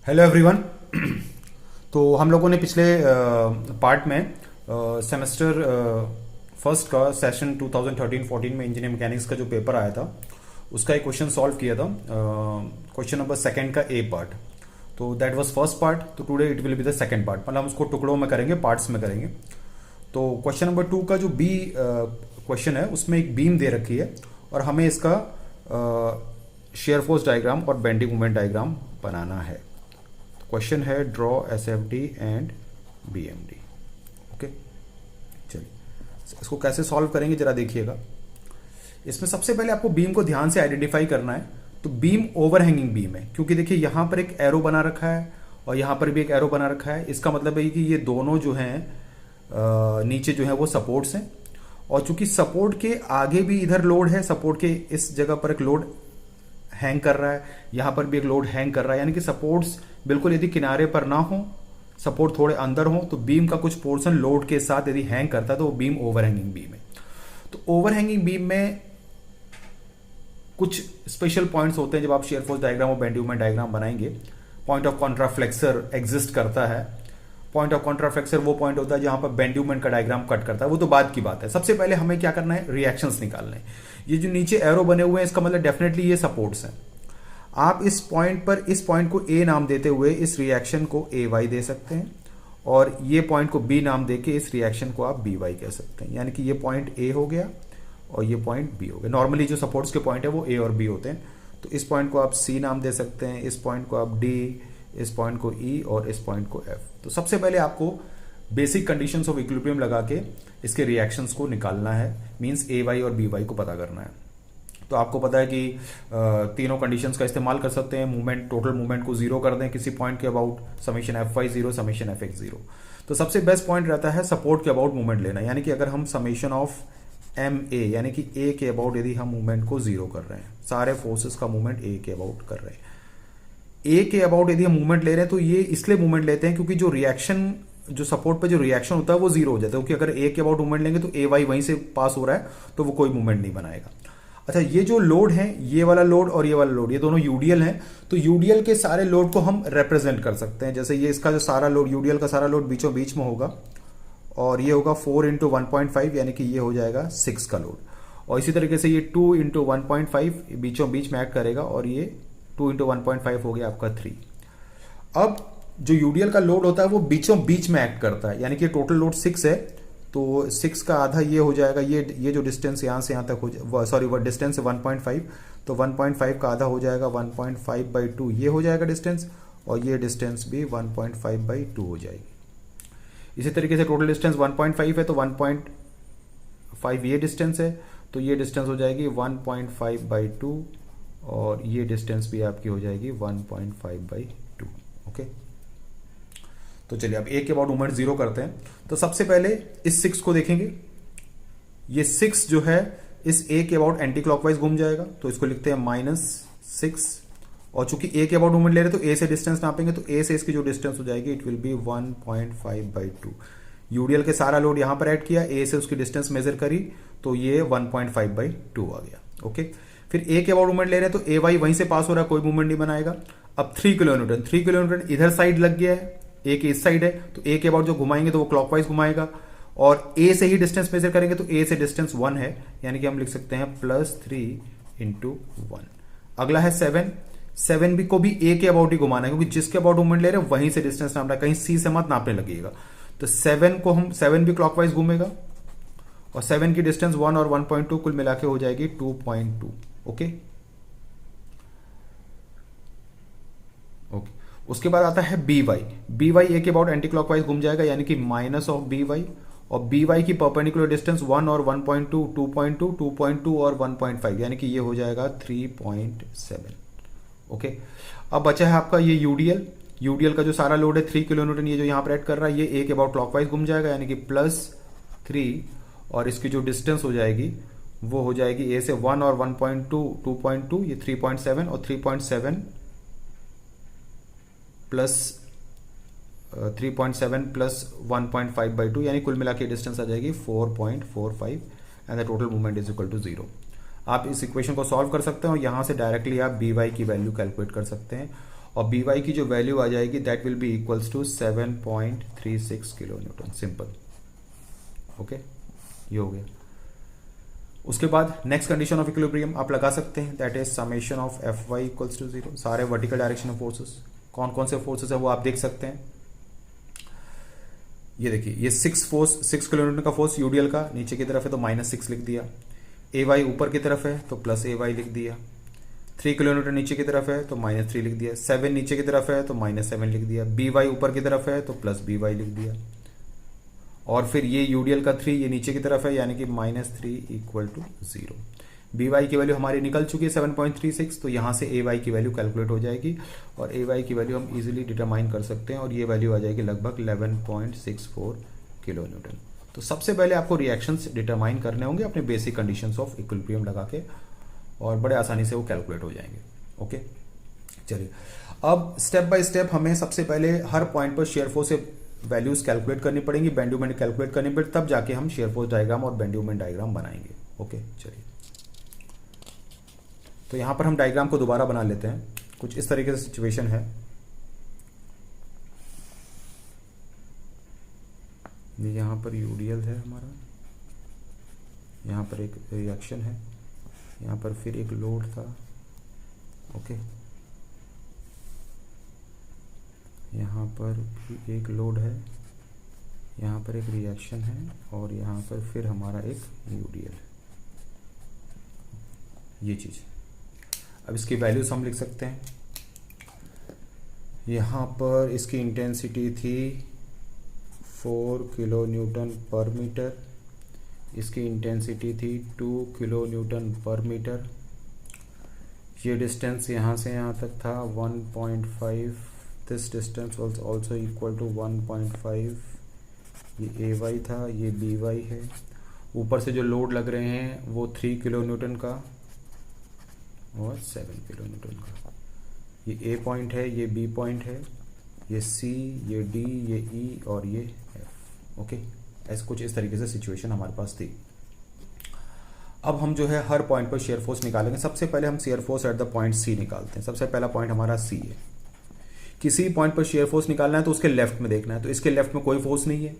Hello everyone. तो हम लोगों ने पिछले पार्ट में सेमेस्टर फर्स्ट का सेशन 2013-14 में इंजीनियरिंग मैकेनिक्स का जो पेपर आया था उसका एक क्वेश्चन सॉल्व किया था। क्वेश्चन नंबर सेकंड का ए पार्ट। तो दैट वाज फर्स्ट पार्ट। तो today it will be the second part, मतलब हम उसको टुकड़ों में करेंगे, पार्ट्स में करेंगे। तो क्वेश्चन नंबर 2 का जो बी क्वेश्चन है उसमें एक बीम दे रखी है और हमें इसका शेयर फोर्स डायग्राम और बेंडिंग मोमेंट डायग्राम बनाना है। क्वेश्चन है draw SFD and BMD. Okay, चलिए इसको कैसे सॉल्व करेंगे जरा देखिएगा। इसमें सबसे पहले आपको बीम को ध्यान से आइडेंटिफाई करना है। तो बीम ओवरहैंगिंग बीम है, क्योंकि देखिए यहां पर एक एरो बना रखा है और यहां पर भी एक एरो बना रखा है। इसका मतलब है कि ये दोनों जो हैं नीचे जो है वो सपोर्ट्स हैं, और चूंकि सपोर्ट के आगे भी इधर लोड है, सपोर्ट के इस जगह पर एक लोड हैंग कर रहा है, यहां पर भी एक लोड हैंग कर रहा है, यानी कि सपोर्ट्स बिल्कुल यदि किनारे पर ना हो, सपोर्ट थोड़े अंदर हो, तो बीम का कुछ पोर्शन लोड के साथ यदि हैंग करता है तो वो बीम ओवरहैंगिंग बीम है। तो ओवरहैंगिंग बीम में कुछ स्पेशल पॉइंट्स होते हैं जब आप शेयर फोर्स डायग्राम और बेंडिंग मोमेंट डायग्राम बनाएंगे। पॉइंट ऑफ कॉन्ट्राफ्लेक्सर एग्जिस्ट करता है। पॉइंट ऑफ कॉन्ट्राफ्लेक्सर वो पॉइंट होता है जहां पर बेंडिंग मोमेंट का डायग्राम कट करता है, वो तो बाद की बात है। सबसे पहले हमें क्या करना है, रिएक्शंस निकालने हैं। ये जो नीचे एरो बने हुए हैं इसका मतलब डेफिनेटली ये सपोर्ट्स हैं। आप इस पॉइंट पर इस पॉइंट को ए नाम देते हुए इस रिएक्शन को ए वाई दे सकते हैं, और ये पॉइंट को बी नाम देके इस रिएक्शन को आप बी वाई कह सकते हैं। यानी कि ये पॉइंट ए हो गया और ये पॉइंट बी हो गया। नॉर्मली जो सपोर्ट्स के पॉइंट है वो ए और बी होते हैं। तो इस पॉइंट को आप सी नाम दे सकते हैं, इस पॉइंट को आप डी, इस पॉइंट को ई और इस पॉइंट को एफ। तो सबसे पहले आपको बेसिक कंडीशंस ऑफ इक्विलिब्रियम लगा के इसके रिएक्शंस को निकालना है, मींस ए वाई और बी वाई को पता करना है। तो आपको पता है कि तीनों कंडीशंस का इस्तेमाल कर सकते हैं। मूवमेंट, टोटल मूवमेंट को जीरो कर दें किसी पॉइंट के about, summation F Y zero, summation F X zero. तो सबसे बेस्ट पॉइंट रहता है सपोर्ट के अबाउट मूवमेंट लेना, यानी कि अगर हम समेशन ऑफ एम ए यानी कि ए के अबाउट यदि हम मूवमेंट को जीरो कर रहे हैं, सारे फोर्सेस का मूवमेंट ए के अबाउट कर रहे हैं, ए के अबाउट यदि हम मूवमेंट ले रहे हैं तो ये इसलिए मूवमेंट लेते हैं क्योंकि जो रिएक्शन, जो सपोर्ट पे जो रिएक्शन होता है वो जीरो हो जाता है। क्योंकि अगर ए के अबाउट मूवमेंट लेंगे तो ए वाई वहीं से पास हो रहा है तो वो कोई मूवमेंट नहीं बनाएगा। अच्छा, ये जो लोड है, ये वाला लोड और ये वाला लोड, ये दोनों यूडीएल हैं। तो यूडीएल के सारे लोड को हम रिप्रेजेंट कर सकते हैं। जैसे ये इसका जो सारा लोड, यूडीएल का सारा लोड बीचों बीच में होगा, और ये होगा 4 इंटू 1.5, यानी कि ये हो जाएगा 6 का लोड। और इसी तरीके से ये 2 इंटू 1.5 बीचों बीच में एक्ट करेगा, और ये 2 इंटू 1.5 हो गया आपका 3। अब जो यूडीएल का लोड होता है वो बीचों बीच में एक्ट करता है, यानी कि टोटल लोड 6 है, तो 6 का आधा ये हो जाएगा, ये जो डिस्टेंस यहाँ से यहाँ तक हो, सॉरी वो डिस्टेंस है 1.5, तो 1.5 का आधा हो जाएगा 1.5/2 ये हो जाएगा डिस्टेंस, और ये डिस्टेंस भी 1.5/2 हो जाएगी। इसी तरीके से टोटल डिस्टेंस 1.5 है तो 1.5 ये डिस्टेंस है, तो ये डिस्टेंस हो जाएगी 1.5/2, और ये डिस्टेंस भी आपकी हो जाएगी 1.5/2। ओके, तो चलिए अब ए के अबाउट मूवमेंट जीरो करते हैं। तो सबसे पहले इस 6 को देखेंगे। ये 6 जो है इस ए के अबाउट एंटी क्लॉकवाइज घूम जाएगा, तो इसको लिखते हैं -6। और चूंकि ए के अबाउट मूवमेंट ले रहे हैं तो ए से डिस्टेंस नापेंगे, तो ए से इसकी जो डिस्टेंस हो जाएगी इट विल बी 1.5/2। यूडीएल के सारा लोड यहां पर ऐड किया, ए से उसकी डिस्टेंस मेजर करी, तो ये 1.5/2 आ गया। ओके, फिर ए के अबाउट मूवमेंट ले रहे हैं तो ए वाई वहीं से पास हो रहा है, कोई मूवमेंट नहीं बनाएगा। अब 3 किलोन्यूटन, 3 किलोन्यूटन इधर साइड लग गया है, ए के इस साइड है, तो ए के अबाउट जो घुमाएंगे तो वो क्लॉकवाइज घुमाएगा, और ए से ही डिस्टेंस मेजर करेंगे तो ए से डिस्टेंस 1 है, यानी कि हम लिख सकते हैं +3 × 1। अगला है 7 भी को भी ए के अबाउट ही घुमाना है, क्योंकि जिसके अबाउट मूवमेंट ले रहे हैं वहीं से डिस्टेंस नापना है, कहीं सी से मत नापने लगेगा। तो 7 भी क्लॉकवाइज घूमेगा, और 7 की डिस्टेंस 1 और 1.2 कुल मिला के हो जाएगी 2.2। ओके, उसके बाद आता है बी वाई ए के अबाउट एंटी क्लॉकवाइज घूम जाएगा, यानी कि -BY, और बी वाई की परपेंडिकुलर डिस्टेंस 1 और 1.2, 2.2, 2.2 और 1.5, यानी कि ये हो जाएगा 3.7। ओके, अब बचा है आपका ये यूडीएल का जो सारा लोड है 3 किलोन्यूटन, ये जो यहां पर ऐड कर रहा है, ये ए के अबाउट क्लॉकवाइज घूम जाएगा, यानी कि +3, और इसकी जो डिस्टेंस हो जाएगी वो हो जाएगी ए से 1 और 1.2, 2.2, ये 3.7, और 3.7 प्लस 3.7 प्लस 1.5/2, यानी कुल मिला के डिस्टेंस आ जाएगी 4.45, and the total movement is equal to 0। आप इस इक्वेशन को सॉल्व कर सकते हैं और यहां से डायरेक्टली आप बी वाई की वैल्यू कैलकुलेट कर सकते हैं। और बी वाई की जो वैल्यू आ जाएगी that will be equals to 7.36 kilo newton. Simple. Okay, ये हो गया। उसके बाद नेक्स्ट कंडीशन ऑफ इक्विलिब्रियम आप लगा सकते हैं, that is summation of F Y equals to 0। सारे वर्टिकल डायरेक्शन ऑफ फोर्सेस, कौन कौन से फोर्सेस है वो आप देख सकते हैं। ये देखिए, ये 6 किलो न्यूटन का फोर्स यूडीएल का नीचे की तरफ है तो -6 लिख दिया। ए वाई ऊपर की तरफ है तो प्लस ए वाई लिख दिया। 3 किलो न्यूटन नीचे की तरफ है तो -3 लिख दिया। 7 नीचे की तरफ है तो -7 लिख दिया। बी वाई ऊपर की तरफ है तो प्लस बी वाई लिख दिया। और फिर ये यूडीएल का 3 ये नीचे की तरफ है यानी कि -3 इक्वल टू 0। बी वाई की वैल्यू हमारी निकल चुकी है 7.36, तो यहाँ से ए वाई की वैल्यू कैलकुलेट हो जाएगी और ए वाई की वैल्यू हम इजीली डिटरमाइन कर सकते हैं और ये वैल्यू आ जाएगी लगभग 11.64 किलो न्यूटन। तो सबसे पहले आपको रिएक्शंस डिटरमाइन करने होंगे अपने बेसिक कंडीशंस ऑफ इक्विलिब्रियम लगा के और बड़े आसानी से वो कैलकुलेट हो जाएंगे। ओके, चलिए अब स्टेप बाय स्टेप हमें सबसे पहले हर पॉइंट पर शेयर फोर्स से वैल्यूज कैलकुलेट करनी पड़ेंगी, बेंड मोमेंट कैलकुलेट करनी पड़ेगी, तब जाके हम शेयर फोर्स डायग्राम और बेंड मोमेंट डायग्राम बनाएंगे। ओके, चलिए तो यहां पर हम डायग्राम को दोबारा बना लेते हैं। कुछ इस तरीके से सिचुएशन है, यहां पर यूडीएल है हमारा, यहां पर एक रिएक्शन है, यहां पर फिर एक लोड था। ओके, यहाँ पर भी एक लोड है, यहाँ पर एक रिएक्शन है और यहाँ पर फिर हमारा एक यूडीएल है, ये चीज़। अब इसकी वैल्यूज हम लिख सकते हैं। यहाँ पर इसकी इंटेंसिटी थी 4 किलो न्यूटन पर मीटर, इसकी इंटेंसिटी थी 2 किलो न्यूटन पर मीटर। ये डिस्टेंस यहाँ से यहाँ तक था 1.5, this distance was also equal to 1.5। ये ए वाई था, ये बी वाई है। ऊपर से जो लोड लग रहे हैं वो 3 किलो न्यूटन का और 7 किलो न्यूटन का। ये ए पॉइंट है, ये बी पॉइंट है, ये सी, ये डी, ये ई और ये एफ। ओके, ऐसे कुछ इस तरीके से सिचुएशन हमारे पास थी। अब हम जो है हर पॉइंट पर शेयर फोर्स निकालेंगे। सबसे पहले हम shear force at the point C निकालते हैं। सबसे पहला पॉइंट हमारा सी है। किसी पॉइंट पर शेयर फोर्स निकालना है तो उसके लेफ्ट में देखना है, तो इसके लेफ्ट में कोई फोर्स नहीं है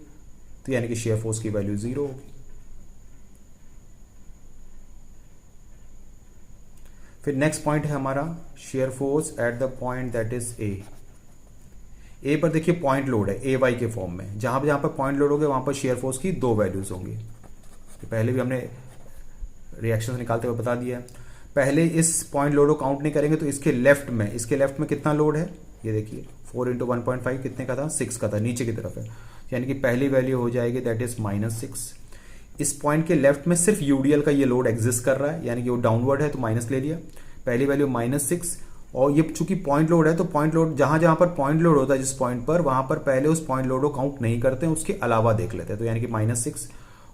तो यानी कि शेयर फोर्स की वैल्यू 0 होगी। फिर नेक्स्ट पॉइंट है हमारा shear force at the point that is A. A पर देखिए पॉइंट लोड है ए वाई के फॉर्म में, जहां जहां पर पॉइंट लोड होगा वहां पर शेयर फोर्स की 2 वैल्यूज होंगी। तो पहले भी हमने रिएक्शन निकालते हुए बता दिया है। पहले इस पॉइंट लोड को काउंट नहीं करेंगे तो इसके लेफ्ट में कितना लोड है, ये देखिए 4 × 1.5 कितने का था, 6 का था, नीचे की तरफ है, यानी कि पहली वैल्यू हो जाएगी दैट इज -6। इस पॉइंट के लेफ्ट में सिर्फ यूडीएल का ये लोड एग्जिस्ट कर रहा है, यानी कि वो डाउनवर्ड है तो माइनस ले लिया, पहली वैल्यू -6। और ये चूंकि पॉइंट लोड है तो पॉइंट लोड जहां जहां पर पॉइंट लोड होता है जिस पॉइंट पर, वहां पर पहले उस पॉइंट लोड को काउंट नहीं करते हैं, उसके अलावा देख लेते हैं, तो यानी कि -6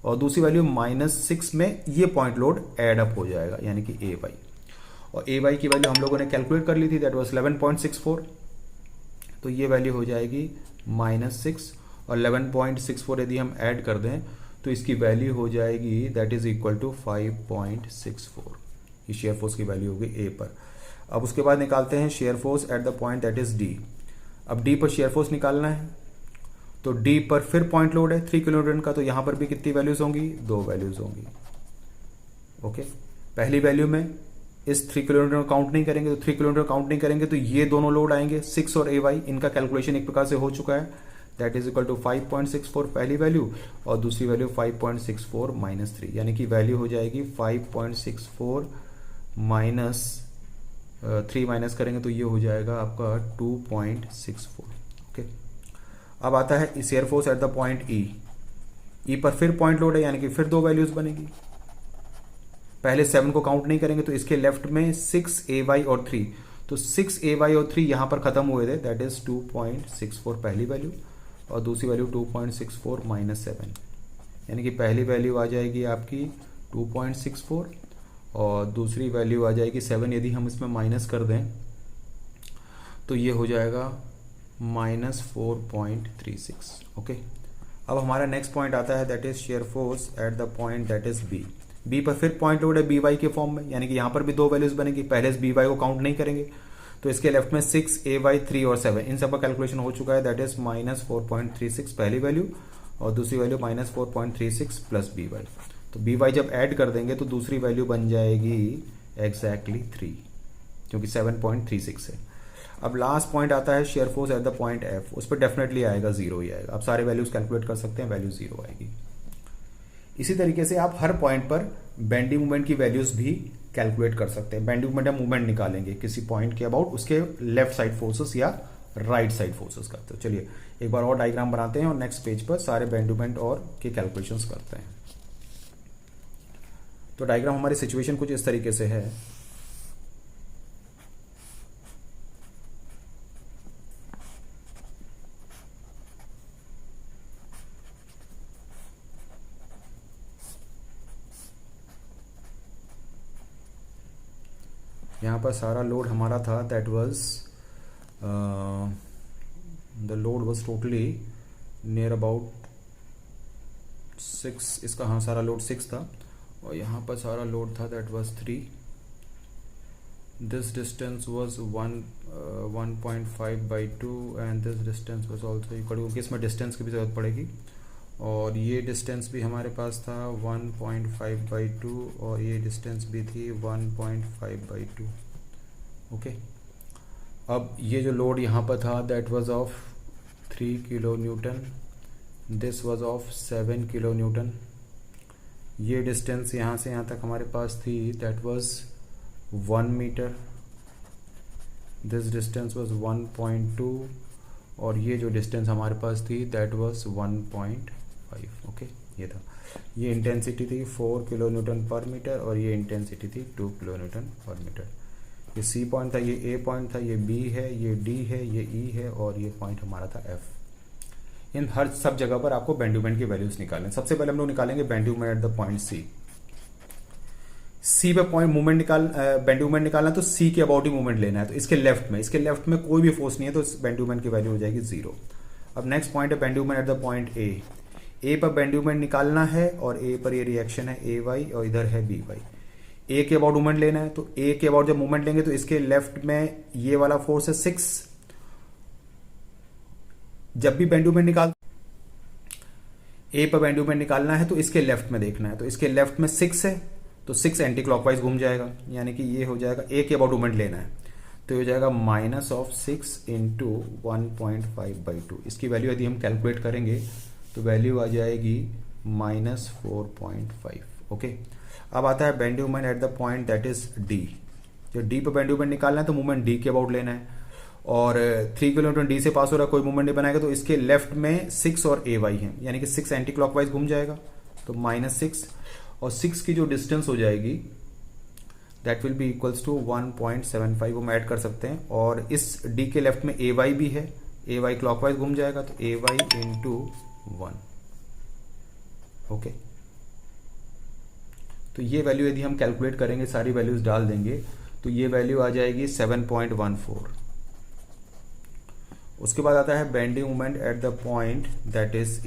और दूसरी वैल्यू -6 में ये पॉइंट लोड एड अप हो जाएगा यानी कि ए वाई। और ए वाई की वैल्यू हम लोगों ने कैलकुलेट कर ली थी, दैट वाज 11.64, तो ये वैल्यू हो जाएगी -6 और 11.64 यदि हम ऐड कर दें तो इसकी वैल्यू हो जाएगी दैट इज इक्वल टू 5.64। ये शेयर फोर्स की वैल्यू होगी ए पर। अब उसके बाद निकालते हैं share force at the point that is D. अब डी पर शेयर फोर्स निकालना है तो डी पर फिर पॉइंट लोड है 3 किलो न्यूटन का, तो यहां पर भी कितनी वैल्यूज होंगी, 2 वैल्यूज होंगी। ओके, पहली वैल्यू में इस 3 किलो न्यूटन काउंट नहीं करेंगे, तो 3 किलो न्यूटन काउंट नहीं करेंगे तो ये दोनों लोड आएंगे 6 और ए वाई, इनका कैलकुलेशन एक प्रकार से हो चुका है, दैट इज इक्वल टू 5.64 पहली वैल्यू और दूसरी वैल्यू 5.64 -3, यानी कि वैल्यू हो जाएगी 5.64 -3 माइनस करेंगे तो ये हो जाएगा आपका 2.64। ओके, अब आता है shear force at the point E. E पर फिर पॉइंट लोड है यानी कि फिर 2 वैल्यूज बनेगी। पहले 7 को काउंट नहीं करेंगे तो इसके लेफ्ट में 6 ए वाई और 3, तो 6 ए वाई और 3 यहां पर खत्म हुए थे, दैट इज 2.64 पहली वैल्यू और दूसरी वैल्यू 2.64 -7, यानी कि पहली वैल्यू आ जाएगी आपकी 2.64 और दूसरी वैल्यू आ जाएगी 7। यदि हम इसमें माइनस कर दें तो ये हो जाएगा -4.36। ओके, अब हमारा नेक्स्ट पॉइंट आता है that is shear force at the point that is B. B पर फिर पॉइंट लोड है बी वाई के फॉर्म में, यानी कि यहां पर भी 2 वैल्यूज बनेगी। पहले बी वाई को काउंट नहीं करेंगे तो इसके लेफ्ट में 6, AY 3 और 7 इन सब का कैलकुलेशन हो चुका है, दैट इज -4.36 पहली वैल्यू और दूसरी वैल्यू -4.36 प्लस BY। तो BY जब ऐड कर देंगे तो दूसरी वैल्यू बन जाएगी एग्जैक्टली 3, क्योंकि 7.36 है। अब लास्ट पॉइंट आता है shear force at the point F, उस पर डेफिनेटली आएगा 0 ही आएगा। आप सारे वैल्यूज कैलकुलेट कर सकते हैं, वैल्यू 0 आएगी। इसी तरीके से आप हर पॉइंट पर बेंडिंग मोमेंट की वैल्यूज भी कैलकुलेट कर सकते हैं। बेंडिंग मोमेंट हम मूवमेंट निकालेंगे किसी पॉइंट के अबाउट, उसके लेफ्ट साइड फोर्सेस या राइट साइड फोर्सेस का। तो चलिए एक बार और डायग्राम बनाते हैं और नेक्स्ट पेज पर सारे बेंडिंग मोमेंट और के कैलकुलेशंस करते हैं। तो डायग्राम हमारी सिचुएशन कुछ इस तरीके से है। यहाँ पर सारा लोड हमारा था, that was the load was totally near about 6, इसका हाँ सारा लोड 6 था और यहाँ पर सारा लोड था that was 3। This distance was 1.5/2 and this distance was also equal, क्योंकि इसमें डिस्टेंस की भी जरूरत पड़ेगी। और ये डिस्टेंस भी हमारे पास था 1.5/2 और ये डिस्टेंस भी थी 1.5/2। ओके, अब ये जो लोड यहाँ पर था that was of 3 kilo newton, this was of 7 kilo newton. ये डिस्टेंस यहाँ से यहाँ तक हमारे पास थी that was 1 metre, this distance was 1.2 और ये जो डिस्टेंस हमारे पास थी दैट वाज 1.5। ओके, ये था, ये इंटेंसिटी थी 4 किलो न्यूटन पर मीटर और ये इंटेंसिटी थी 2 किलो न्यूटन पर मीटर। ये C पॉइंट था, ये A पॉइंट था, ये B है, ये D है, ये E है और ये पॉइंट हमारा था F। इन हर सब जगह पर आपको बेंडिंग मोमेंट की वैल्यूज निकालें। सबसे पहले हम लोग निकालेंगे bending moment at the point C पे पॉइंट मूवमेंट बेंडिंग मोमेंट निकालना, तो C के अबाउट ही मूवमेंट लेना है। तो इसके लेफ्ट में कोई भी फोर्स नहीं है, तो बेंडिंग मोमेंट की वैल्यू हो जाएगी 0। अब नेक्स्ट पॉइंट है bending moment at the point A पर बेंडिंग मोमेंट निकालना है और A पर ये रिएक्शन है AY और इधर है BY। A के अबाउट मूवमेंट लेना है, तो A के अबाउट जब मूवमेंट लेंगे तो इसके लेफ्ट में ये वाला फोर्स है 6। जब भी बेंडिंग मोमेंट A पर बेंडिंग मोमेंट निकालना है तो इसके लेफ्ट में देखना है, तो इसके लेफ्ट में 6 है तो 6 एंटी क्लॉकवाइज घूम जाएगा, यानी कि ये हो जाएगा A के अबाउट मूवमेंट लेना है तो ये हो जाएगा -6 इंटू 1.5/2। इसकी वैल्यू यदि हम कैलकुलेट करेंगे तो वैल्यू आ जाएगी -4.5। ओके, अब आता है bending moment at the point that is D। जो D पर बेंडिंग मोमेंट निकालना है तो मूवमेंट D के अबाउट लेना है और 3 किलोमीटर D से पास हो रहा है, कोई मूवमेंट नहीं बनाएगा, तो इसके लेफ्ट में 6 और AY है, यानी कि 6 एंटी क्लॉकवाइज घूम जाएगा तो -6 और 6 की जो डिस्टेंस हो जाएगी that will be equals to 1.75, हम ऐड कर सकते हैं। और इस D के लेफ्ट में AY भी है, AY क्लॉकवाइज घूम जाएगा तो AY इंटू 1। ओके, तो ये वैल्यू यदि हम कैलकुलेट करेंगे, सारी वैल्यूज डाल देंगे तो ये वैल्यू आ जाएगी 7.14। उसके बाद आता है bending moment at the point that is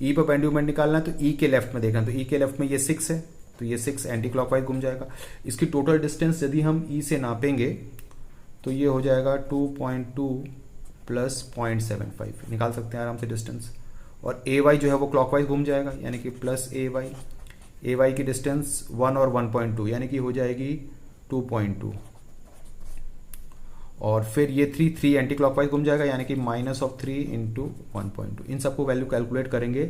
E पर बेंडिंग मोमेंट निकालना है तो E के लेफ्ट में देखना है, तो E के लेफ्ट में ये 6 है तो ये 6 एंटी क्लॉकवाइज घूम जाएगा। इसकी टोटल डिस्टेंस यदि हम E से नापेंगे तो ये हो जाएगा 2.2 प्लस 0.75, निकाल सकते हैं आराम से डिस्टेंस। और AY जो है वो क्लॉकवाइज घूम जाएगा, यानी कि प्लस AY की डिस्टेंस 1 और 1.2 यानी कि हो जाएगी 2.2 और फिर ये 3 एंटी क्लॉकवाइज घूम जाएगा, यानी कि -3 इंटू 1.2। इन सबको वैल्यू कैलकुलेट करेंगे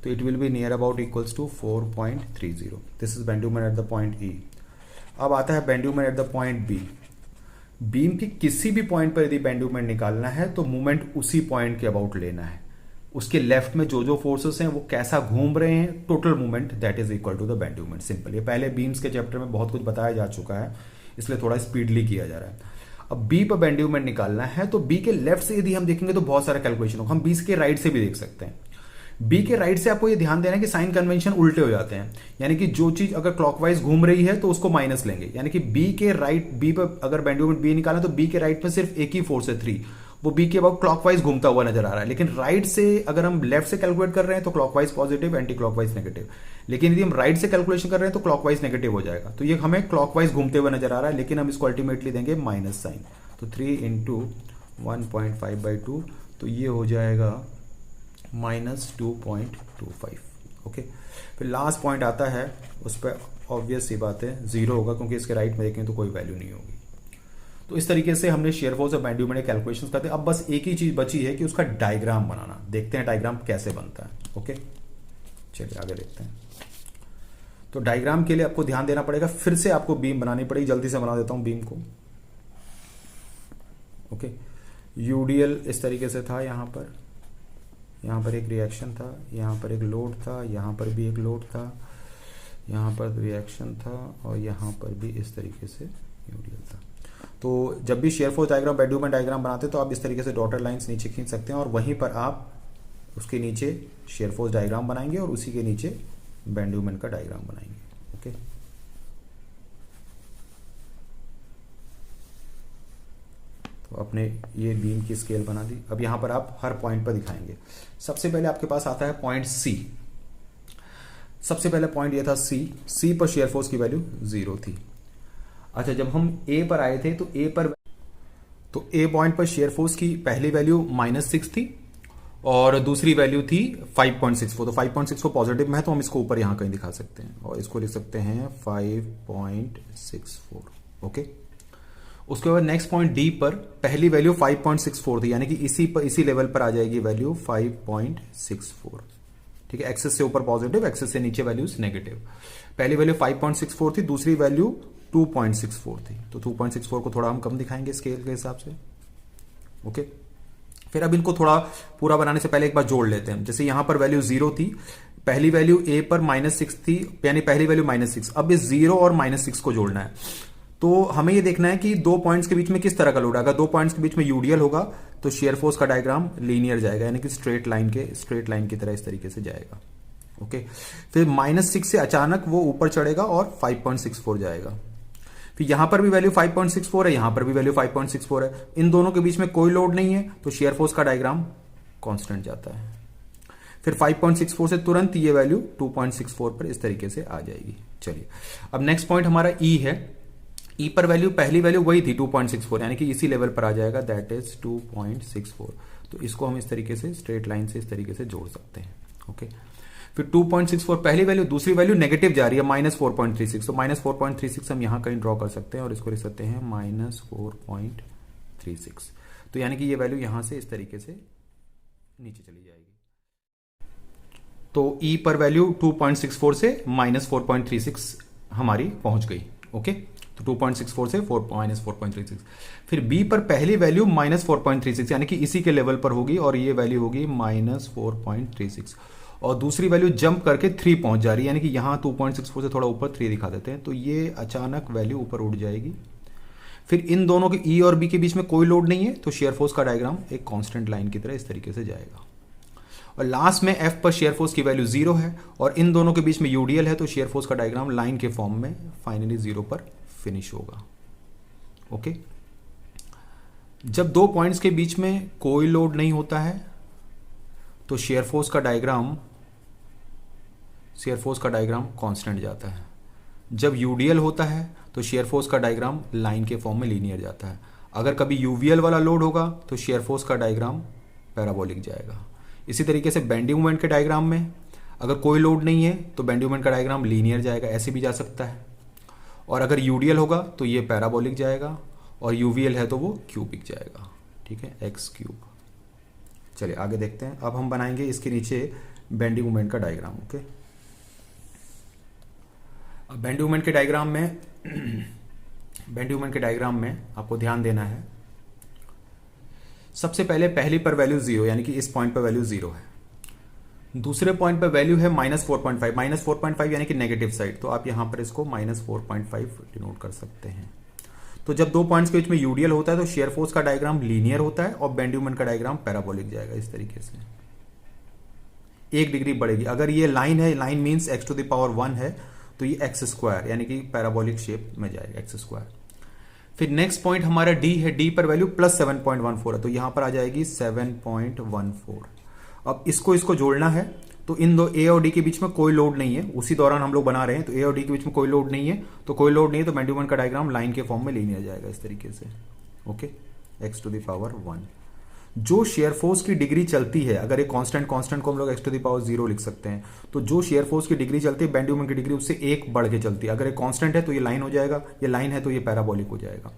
तो it will be near about equals to 4.30। This is bending moment at the point E। अब आता है bending moment at the point B। Beam के किसी भी पॉइंट पर यदि बेंडिंग मोमेंट निकालना है तो मोमेंट उसी पॉइंट के अबाउट लेना है। उसके लेफ्ट में जो फोर्सेस हैं वो कैसा घूम रहे हैं, total movement that is equal to the bending moment. Simple, ये पहले बीम्स के चैप्टर में बहुत कुछ बताया जा चुका है, इसलिए थोड़ा स्पीडली किया जा रहा है। अब B पर बेंडिंग मोमेंट निकालना है तो B के लेफ्ट से यदि हम देखेंगे तो बहुत सारा कैलकुलेशन होगा, हम B के राइट से भी देख सकते हैं। B के राइट से आपको ये ध्यान देना है कि साइन कन्वेंशन उल्टे हो जाते हैं, यानी कि जो चीज अगर क्लॉकवाइज घूम रही है तो उसको माइनस लेंगे, यानी कि B के राइट, B पर अगर बेंडिंग मोमेंट B निकालना तो B के राइट में सिर्फ एक ही फोर्स है 3 वो बी के अबाउट क्लॉकवाइज घूमता हुआ नजर आ रहा है। लेकिन राइट से अगर हम लेफ्ट से कैलकुलेट कर रहे हैं तो clockwise positive, anti clockwise negative. लेकिन यदि हम राइट से कैलकुलेशन कर रहे हैं तो क्लॉकवाइज नेगेटिव हो जाएगा। तो ये हमें क्लॉकवाइज घूमते हुए नजर आ रहा है, लेकिन हम इसको अल्टीमेटली देंगे माइनस साइन। तो 3 इंटू 1.5/2, तो ये हो जाएगा -2.25। ओके, फिर लास्ट पॉइंट आता है, उस पर ऑब्वियस सी बात है जीरो होगा, क्योंकि इसके राइट में देखें तो कोई वैल्यू नहीं होगी। तो इस तरीके से हमने शेयर फोर्स और बेंड मोमेंट कैलकुलेशंस करते हैं। अब बस एक ही चीज बची है कि उसका डायग्राम बनाना। देखते हैं डायग्राम कैसे बनता है। ओके, चलिए आगे देखते हैं। तो डायग्राम के लिए आपको ध्यान देना पड़ेगा, फिर से आपको बीम बनानी पड़ेगी। जल्दी से बना देता हूं बीम को। ओके, यूडीएल इस तरीके से था, यहां पर एक रिएक्शन था, यहां पर एक लोड था, यहां पर भी एक लोड था, यहां पर रिएक्शन था, और यहां पर भी इस तरीके से यूडीएल था। तो जब भी shear force diagram, bend moment diagram बनाते हैं तो आप इस तरीके से डॉटेड लाइंस नीचे खींच सकते हैं, और वहीं पर आप उसके नीचे शेयर फोर्स डायग्राम बनाएंगे और उसी के नीचे बेंड मोमेंट का डायग्राम बनाएंगे। ओके, तो आपने ये बीम की स्केल बना दी। अब यहां पर आप हर पॉइंट पर दिखाएंगे। सबसे पहले आपके पास आता है पॉइंट सी। सबसे पहले पॉइंट ये था सी पर शेयर फोर्स की वैल्यू 0 थी। अच्छा, जब हम ए पर आए थे तो ए पॉइंट पर शेयर फोर्स की पहली वैल्यू -6 थी और दूसरी वैल्यू थी 5.64। तो 5.64 पॉजिटिव में है, तो हम इसको ऊपर यहां कहीं दिखा सकते हैं और इसको लिख सकते हैं 5.64। ओके, उसके बाद नेक्स्ट पॉइंट डी पर पहली वैल्यू 5.64 थी, यानी कि इसी लेवल पर आ जाएगी वैल्यू 5.64। ठीक है, एक्सेस से ऊपर पॉजिटिव, एक्सेस से नीचे वैल्यूज नेगेटिव। पहली वैल्यू 5.64 थी, दूसरी वैल्यू 2.64 थी। तो 2.64 को थोड़ा हम कम दिखाएंगे स्केल के हिसाब से। ओके, फिर अब इनको थोड़ा पूरा बनाने से पहले एक बार जोड़ लेते हैं। जैसे यहां पर वैल्यू 0 थी, पहली वैल्यू ए पर -6 थी, यानी पहली वैल्यू -6। अब इस 0 और -6 को जोड़ना है। तो हमें ये देखना है कि दो पॉइंट्स के बीच में किस तरह का लोड आएगा। दो पॉइंट्स के बीच में यूडीएल होगा तो शेयर फोर्स का डायग्राम लीनियर जाएगा, यानी कि स्ट्रेट लाइन की तरह इस तरीके से जाएगा। ओके, फिर -6 से अचानक वो ऊपर चढ़ेगा और 5.64 जाएगा। फिर यहां पर भी वैल्यू 5.64 है, यहां पर भी वैल्यू 5.64 है। इन दोनों के बीच में कोई लोड नहीं है, तो शेयर फोर्स का डायग्राम कांस्टेंट जाता है। फिर 5.64 से तुरंत ये वैल्यू 2.64 पर इस तरीके से आ जाएगी। चलिए, अब नेक्स्ट पॉइंट हमारा ई है। ई पर वैल्यू, पहली वैल्यू वही थी 2.64, यानी कि इसी लेवल पर आ जाएगा, दैट इज 2.64। तो इसको हम इस तरीके से स्ट्रेट लाइन से इस तरीके से जोड़ सकते हैं। ओके, फिर 2.64 पहली वैल्यू, दूसरी वैल्यू नेगेटिव जा रही है -4.36। तो -4.36 हम यहां कहीं ड्रॉ कर सकते हैं और इसको लिख सकते हैं -4.36। तो यानी कि ये वैल्यू यहां से इस तरीके से नीचे चली जाएगी। तो ई पर वैल्यू 2.64 से -4.36 हमारी पहुंच गई। ओके, तो 2.64 से -4.36। फिर बी पर पहली वैल्यू -4.36, यानी कि इसी के लेवल पर होगी और ये वैल्यू होगी -4.36, और दूसरी वैल्यू जंप करके 3 पहुंच जा रही है, यानी कि यहां 2.64 से थोड़ा ऊपर 3 दिखा देते हैं, तो ये अचानक वैल्यू ऊपर उड़ जाएगी। फिर इन दोनों के ई और बी के बीच में कोई लोड नहीं है, तो शेयर फोर्स का डायग्राम एक कांस्टेंट लाइन की तरह इस तरीके से जाएगा। और लास्ट में एफ पर शेयर फोर्स की वैल्यू 0 है और इन दोनों के बीच में यूडीएल है, तो शेयर फोर्स का डायग्राम लाइन के फॉर्म में फाइनली 0 पर फिनिश होगा। ओके, जब दो पॉइंट्स के बीच में कोई लोड नहीं होता है तो शेयर फोर्स का डायग्राम कांस्टेंट जाता है। जब यूडीएल होता है तो शेयर फोर्स का डायग्राम लाइन के फॉर्म में लीनियर जाता है। अगर कभी यूवीएल वाला लोड होगा तो शेयर फोर्स का डायग्राम पैराबोलिक जाएगा। इसी तरीके से बेंडिंग मोमेंट के डायग्राम में अगर कोई लोड नहीं है तो बेंडिंग मोमेंट का डायग्राम लीनियर जाएगा, ऐसे भी जा सकता है। और अगर यूडीएल होगा तो ये पैराबोलिक जाएगा और यूवीएल है तो वो क्यूबिक जाएगा। ठीक है, एक्स क्यूब। चलिए आगे देखते हैं। अब हम बनाएंगे इसके नीचे बेंडिंग मोमेंट का डायग्राम। ओके, अब बेंडिंग मोमेंट के डायग्राम में आपको ध्यान देना है। सबसे पहले पहली पर वैल्यू 0, यानी कि इस पॉइंट पर वैल्यू 0 है। दूसरे पॉइंट पर वैल्यू है -4.5, -4.5 यानी कि नेगेटिव साइड, तो आप यहां पर इसको -4.5 डिनोट कर सकते हैं। तो जब दो पॉइंट्स के बीच में यूडीएल होता है तो शेयर फोर्स का डायग्राम लीनियर होता है और बेंडिंग मोमेंट का डायग्राम पैराबोलिक जाएगा इस तरीके से। 1 डिग्री बढ़ेगी। अगर ये लाइन है, लाइन मींस x⁴ है, तो ये x² यानी कि पैराबोलिक शेप में जाएगा x²। फिर नेक्स्ट पॉइंट हमारा डी है, डी पर वैल्यू प्लस 7.14 है, तो यहां पर आ जाएगी 7.14। अब इसको इसको जोड़ना है, तो इन दो ए और डी के बीच में कोई लोड नहीं है, उसी दौरान हम लोग बना रहे हैं, तो ए और डी के बीच में कोई लोड नहीं है, तो कोई लोड नहीं है, तो बेंड मोमेंट का डायग्राम लाइन के फॉर्म में लीनियर जाएगा इस तरीके से। Okay, x to the power 1। जो शेयर फोर्स की डिग्री चलती है, अगर एक कांस्टेंट को हम लोग x टू द पावर 0 लिख सकते हैं, तो जो शेयर फोर्स की डिग्री चलती है बेंड मोमेंट की डिग्री उससे एक बढ़ के चलती है। अगर एक कांस्टेंट है तो ये लाइन हो जाएगा, ये लाइन है तो ये पैराबोलिक हो जाएगा।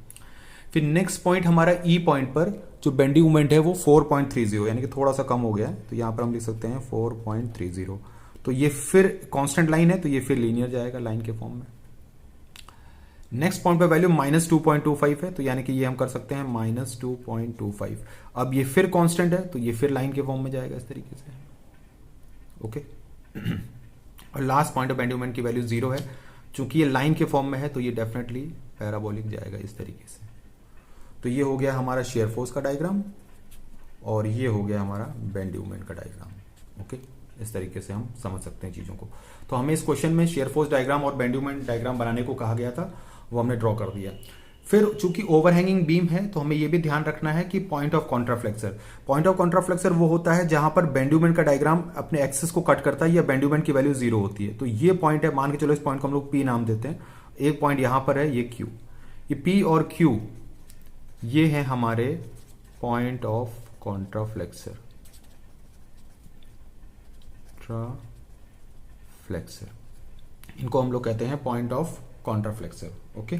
फिर नेक्स्ट पॉइंट हमारा ई पॉइंट पर जो बेंडिंग मोमेंट है वो 4.30 यानी कि थोड़ा सा कम हो गया है, तो यहां पर हम लिख सकते हैं 4.30। तो ये फिर कांस्टेंट लाइन है, तो ये फिर लीनियर जाएगा लाइन के फॉर्म में। नेक्स्ट पॉइंट पे वैल्यू -2.25 है, तो यानी कि ये हम कर सकते हैं -2.25। अब ये फिर कांस्टेंट है, तो ये फिर लाइन के फॉर्म में जाएगा इस तरीके से। ओके और last point of bend moment की वैल्यू 0 है, चूंकि ये लाइन के फॉर्म में है तो ये डेफिनेटली पैराबोलिक जाएगा इस तरीके से। तो ये हो गया हमारा शेयर फोर्स का डायग्राम और ये हो गया हमारा बेंड मोमेंट का डायग्राम। ओके, इस तरीके से हम समझ सकते हैं चीजों को। तो हमें इस क्वेश्चन में शेयर फोर्स डायग्राम और बेंड मोमेंट डायग्राम बनाने को कहा गया था, वो हमने ड्रॉ कर दिया। फिर चूंकि ओवरहैंगिंग बीम है तो हमें यह भी ध्यान रखना है कि पॉइंट ऑफ कॉन्ट्राफ्लेक्सर वो होता है जहां पर बेंड मोमेंट का डायग्राम अपने एक्सिस को कट करता है या बेंड मोमेंट की वैल्यू 0 होती है। तो ये पॉइंट है, मान के चलो इस पॉइंट को हम लोग P नाम देते हैं, एक पॉइंट यहां पर है ये Q, ये P और Q ये है हमारे पॉइंट ऑफ कॉन्ट्राफ्लेक्सर। इनको हम लोग कहते हैं पॉइंट ऑफ कॉन्ट्राफ्लेक्सर। ओके,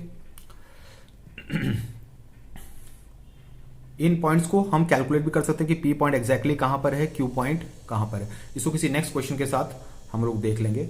इन पॉइंट्स को हम कैलकुलेट भी कर सकते हैं कि P पॉइंट एग्जैक्टली कहां पर है, Q पॉइंट कहां पर है। इसको किसी नेक्स्ट क्वेश्चन के साथ हम लोग देख लेंगे।